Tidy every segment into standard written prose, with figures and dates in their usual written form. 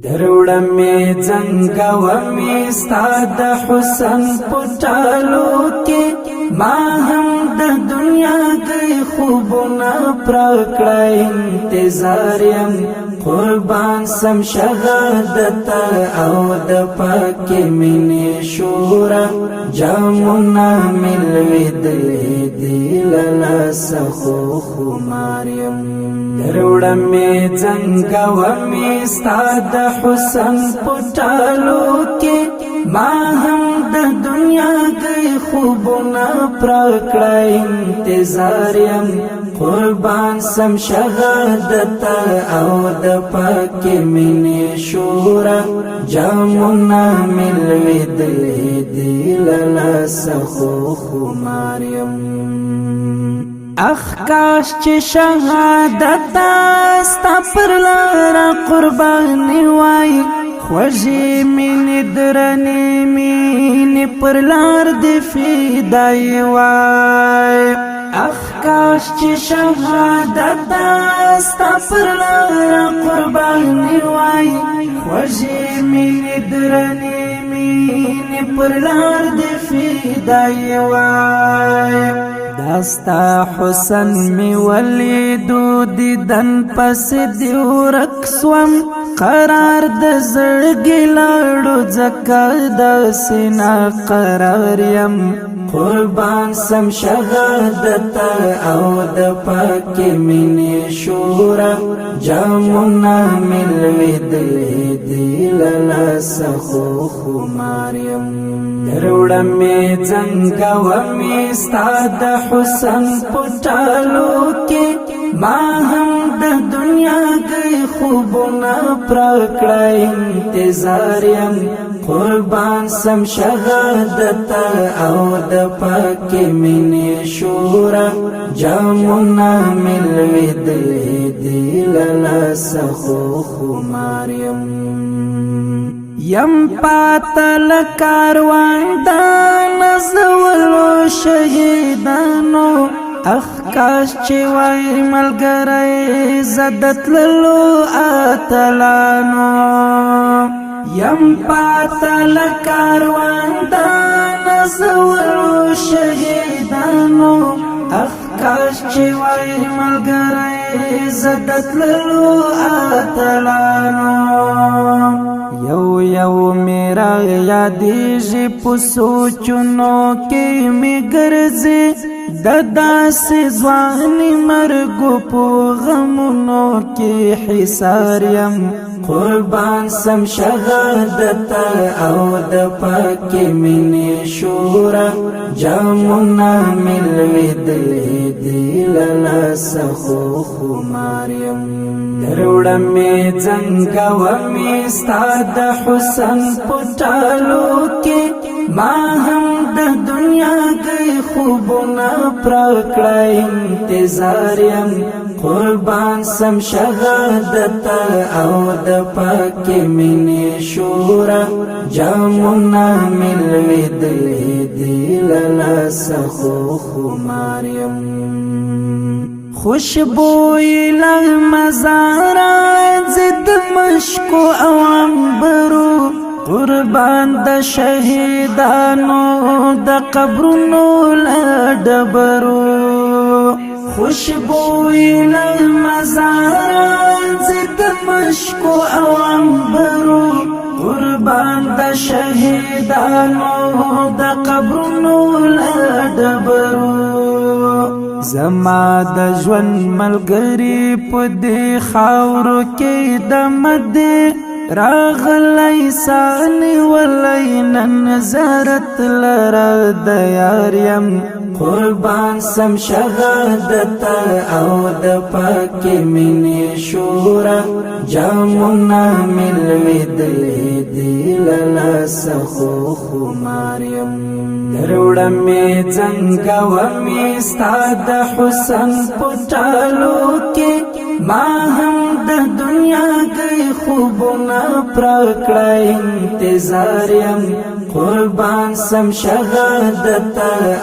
دروړه می څنګه و می ستاد حسن پټالو کې ما هم د دنیا کې خوبونه پرکړه انتظار يم قربان سم شهادت او د پاک مینې شورا جامنا ملوي دې لالا سخو خماریم دروړه می څنګه و می ستاد حسن پټالو کې ما هم د دنیا کې خوبونه پرکړه انتظار يم قربان سم شهادت او د پاک مینې شورا جامنا ملوي دې لالا سخو خماریم اخ کاش چې شهادت ستا پر لار قرباني وای خوږې مینې درنې مینې پر لار دې فدای وای اخ کاش چې شهادت ستا پر لار قرباني وای خوږې مینې درنې مینې پر لار دې فدای وای داستا حسن می ولیدو دیدن پس دیو رکسوم قرار د زړګي لاړو ځکه د سینا قرار یم قربان سم شهادت او د پاک مینې شورا جامنا ملوي دې لالا سخو خماریم دروړه می څنګه و می ستاد حسن پټالو کې ما هم د دنیا کې خوبونه پرکړه انتظار یم قربان سم شهادت او د پاک مینې شورا جامنا ملوي دې لالا سخو خماریم یم پاتل کاروان دا نزولو شهیدانو اخ کاش چې وای ملګری زدت للو اتلانو یم پاتل کاروان دا نزولو شهیدانو اخ کاش چې وای ملګری زدت للو اتلانو یو یو میرا یادیږي په سوچونو کې می ګرځي د داسې ځواني مرګو په غمونو کې حصار یم قربان سم شهادت او د پاک مینې شورا جامنا ملوي دې لالا سخو خماریم دروړه می څنګه و می ستاد حسن پټالو کې ما هم د دنیا کې خوبونه پرکړه انتظار یم قربان سم شهادت او د پاک مینې شورا جامنا ملوي دې لالا سخو خماریم خوشبوئی لغمزارات زد مشکو او عنبرو قربان د شهیدانو د قبرونو لډبرو خوشبوئی لغمزارات زد مشکو او عنبرو قربان د شهیدانو د قبرونو لډبرو زما د ژوند ملګری په دې خاورو کې د مده راغلی سانی ولای نن زارت لرا د یار یم قربان سم شهادت او د پاک مینې شورا جامنا ملوي دې لالا سخو خماریم دروړه می څنګه و می ستاد حسن پټالو کې ما هم د دنیا گئی خوبنا پرکڑا انتظار یم قربان سم شهادت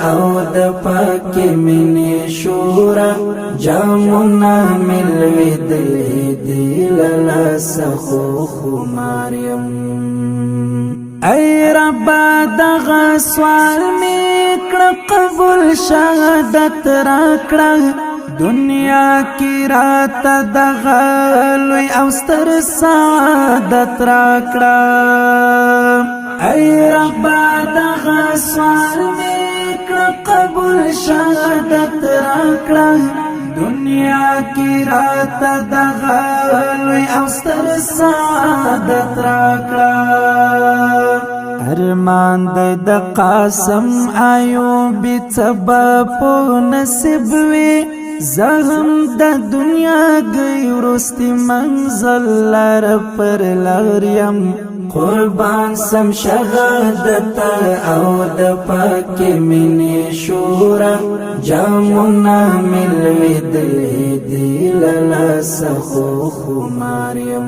او د پاک منی شورا جامنا ملوی دلی دیللا سخو خماریم ای ربا دغا سوال میکڑا قبول شهادت راکڑا دنیا کی رات دغلوی او ستر سعادت راکڑا ای ربا دغا سوال میکڑا قبول شهادت راکڑا دنیا کی رات دغلوی او ستر سعادت راکڑا ارمان د قاسم ایوبی تبا پو نصیب وی زهم د دنیا گئی ورستی منزل لار پر لاریم قربان سم شهادت او د پاک منی شورا جامنا ملوی دلی دیللا سخو خماریم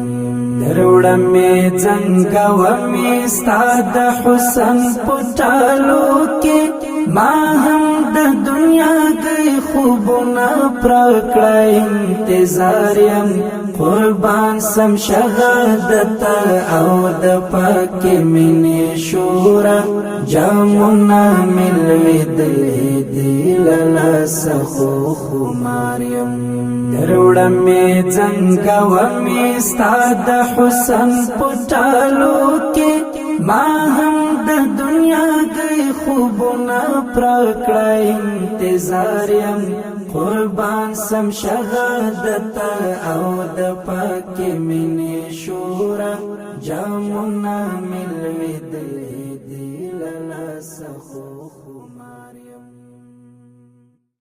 دروڑا می زنگا ومی استاد حسن پټالو کې ما هم د دنیا گئی خوبنا پرکڑا انتظار یم قربان سم شهادت او د پاک منی شورا جامنا ملوی دلی دیللا سخو خماریم دروڑا می زنگا ومی استاد حسن پټالو کې ما هم د دنیا گئی خوبنا پرکڑا انتظار یم قربان سم شهادت او د پاک منی شورا جامنا ملوی دلی دیللا سخو